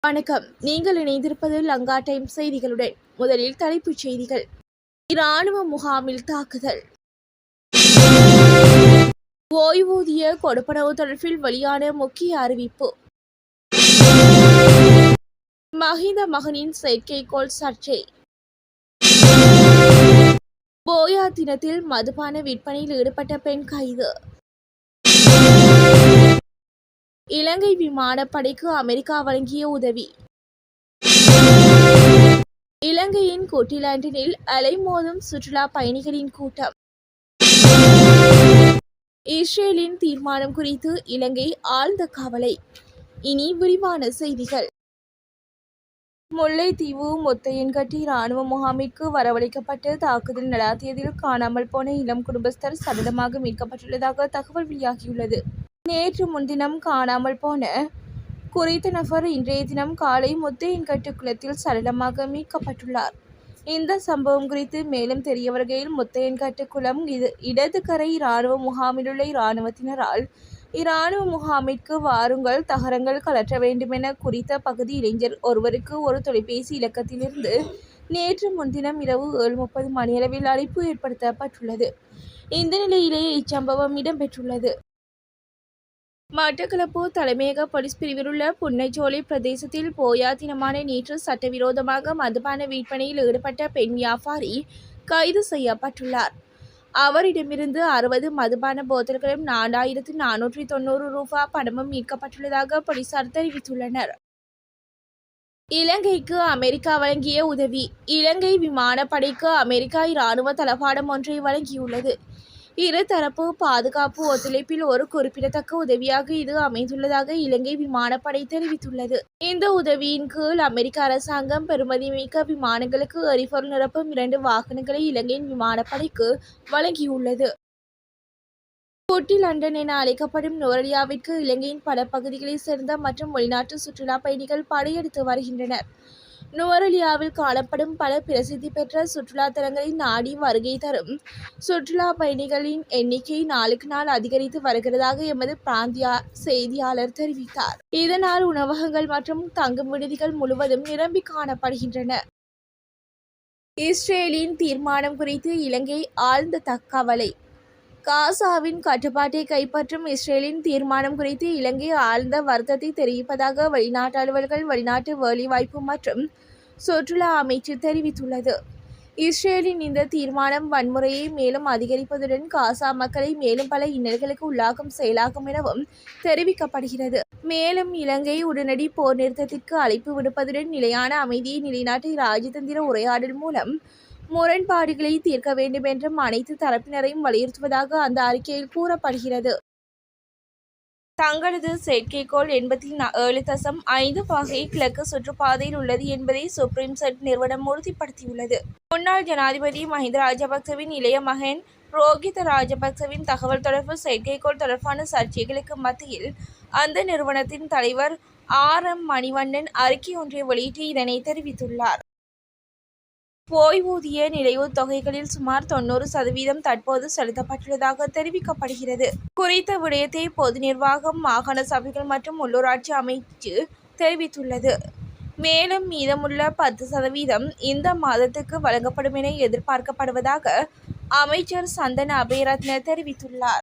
வணக்கம். நீங்கள் இணைந்திருப்பது லங்கா டைம்ஸ் செய்திகளுடன். முதலில் தலைப்புச் செய்திகள். இராணுவ முகாமில் தாக்குதல். ஓய்வூதிய கொடுப்பனவு தொடர்பில் வெளியான முக்கிய அறிவிப்பு. மஹிந்த மகனின் செயற்கைக்கோள் சர்ச்சை. போயா தினத்தில் மதுபான விற்பனையில் ஈடுபட்ட பெண் கைது. இலங்கை விமானப்படைக்கு அமெரிக்கா வழங்கிய உதவி. இலங்கையின் கொட்டிலாண்டினில் அலைமோதும் சுற்றுலா பயணிகளின் கூட்டம். இஸ்ரேலின் தீர்மானம் குறித்து இலங்கை ஆழ்ந்த கவலை. இனி விரிவான செய்திகள். முல்லைத்தீவு முத்தையன்கட்டி இராணுவ முகாமிற்கு வரவழைக்கப்பட்டு தாக்குதல் நடாத்தியதில் காணாமல் போன இளம் குடும்பஸ்தர் சடலமாக மீட்கப்பட்டுள்ளதாக தகவல் வெளியாகியுள்ளது. நேற்று முன்தினம் காணாமல் போன குறித்த நபர் இன்றைய தினம் காலை முத்தையன்கட்டு குளத்தில் சடலமாக மீட்கப்பட்டுள்ளார். இந்த சம்பவம் குறித்து மேலும் தெரிய வருகையில் முத்தையன்கட்டு குளம் இடதுகரை இராணுவ முகாமிலுள்ள இராணுவத்தினரால் இராணுவ முகாமிற்கு வாருங்கள், தகரங்கள் கலற்ற வேண்டுமென குறித்த பகுதி இளைஞர் ஒருவருக்கு ஒரு தொலைபேசி இலக்கத்திலிருந்து நேற்று முன்தினம் இரவு 7:30 மணியளவில் அழைப்பு ஏற்படுத்தப்பட்டுள்ளது. இந்த நிலையிலேயே இச்சம்பவம் இடம்பெற்றுள்ளது. மட்டக்களப்பு தலைமையக போலீஸ் பிரிவிலுள்ள புன்னைச்சோலை பிரதேசத்தில் போயா தினமான நேற்று சட்டவிரோதமாக மதுபான விற்பனையில் ஈடுபட்ட பெண் வியாபாரி கைது செய்யப்பட்டுள்ளார். அவரிடமிருந்து 60 மதுபான போத்தல்களும் 4490 ரூபாய் பணமும் மீட்கப்பட்டுள்ளதாக போலீசார் தெரிவித்துள்ளனர். இலங்கைக்கு அமெரிக்கா வழங்கிய உதவி. இலங்கை விமானப்படைக்கு அமெரிக்கா இராணுவ தளபாடம் ஒன்றை வழங்கியுள்ளது. இருதரப்பு பாதுகாப்பு ஒத்துழைப்பில் ஒரு குறிப்பிடத்தக்க உதவியாக இது அமைந்துள்ளதாக இலங்கை விமானப்படை தெரிவித்துள்ளது. இந்த உதவியின் கீழ் அமெரிக்க அரசாங்கம் பெறுமதிமிக்க விமானங்களுக்கு எரிபொருள் நிரப்பும் 2 வாகனங்களை இலங்கையின் விமானப்படைக்கு வழங்கியுள்ளது. குட்டி லண்டன் என அழைக்கப்படும் நுவரெலியாவிற்கு இலங்கையின் பல பகுதிகளைச் சேர்ந்த மற்றும் வெளிநாட்டு சுற்றுலா பயணிகள் படையெடுத்து வருகின்றனர். நுவரெலியாவில் காணப்படும் பல பிரசித்தி பெற்ற சுற்றுலா தலங்களை நாடி வருகை தரும் சுற்றுலா பயணிகளின் எண்ணிக்கை நாளுக்கு நாள் அதிகரித்து வருகிறதாக எமது பிராந்திய செய்தியாளர் தெரிவித்தார். இதனால் உணவகங்கள் மற்றும் தங்கும் விடுதிகள் முழுவதும் நிரம்பி காணப்படுகின்றன. இஸ்ரேலின் தீர்மானம் குறித்து இலங்கை ஆழ்ந்த கவலை. காசாவின் கட்டுப்பாட்டை கைப்பற்றும் இஸ்ரேலின் தீர்மானம் குறித்து இலங்கை ஆழ்ந்த வருத்தத்தை தெரிவிப்பதாக வெளிநாட்டு அலுவல்கள் வெளிநாட்டு வேலைவாய்ப்பு மற்றும் சுற்றுலா அமைச்சு தெரிவித்துள்ளது. இஸ்ரேலின் இந்த தீர்மானம் வன்முறையை மேலும் அதிகரிப்பதுடன் காசா மக்களை மேலும் பல இன்னல்களுக்கு உள்ளாக்கும் செயலாகும் எனவும் தெரிவிக்கப்படுகிறது. மேலும் இலங்கை உடனடி போர் நிறுத்தத்திற்கு அழைப்பு விடுப்பதுடன் நிலையான அமைதியை நிலைநாட்டி இராஜதந்திர உரையாடல் மூலம் முரண்பாடுகளை தீர்க்க வேண்டும் என்றும் அனைத்து தரப்பினரையும் வலியுறுத்துவதாக அந்த அறிக்கையில் கூறப்படுகிறது. தங்களது செயற்கைக்கோள் 87.5 வகை கிழக்கு சுற்றுப்பாதையில் உள்ளது என்பதை சுப்ரீம் செட் நிறுவனம் உறுதிப்படுத்தியுள்ளது. முன்னாள் ஜனாதிபதி மஹிந்த ராஜபக்சவின் இளைய மகன் ரோஹித ராஜபக்சவின் தகவல் தொடர்பு செயற்கைக்கோள் தொடர்பான சர்ச்சைகளுக்கு மத்தியில் அந்த நிறுவனத்தின் தலைவர் RM மணிவண்ணன் அறிக்கை ஒன்றை வெளியிட்டு இதனை தெரிவித்துள்ளார். ஓய்வூதிய நிறைவு தொகைகளில் சுமார் 90% தற்போது செலுத்தப்பட்டுள்ளதாக தெரிவிக்கப்படுகிறது. குறித்த விடயத்தை பொது நிர்வாகம், மாகாண சபைகள் மற்றும் உள்ளூராட்சி அமைச்சு தெரிவித்துள்ளது. மேலும் மீதமுள்ள 10% இந்த மாதத்துக்கு வழங்கப்படும் என எதிர்பார்க்கப்படுவதாக அமைச்சர் சந்தன அபேரத்ன தெரிவித்துள்ளார்.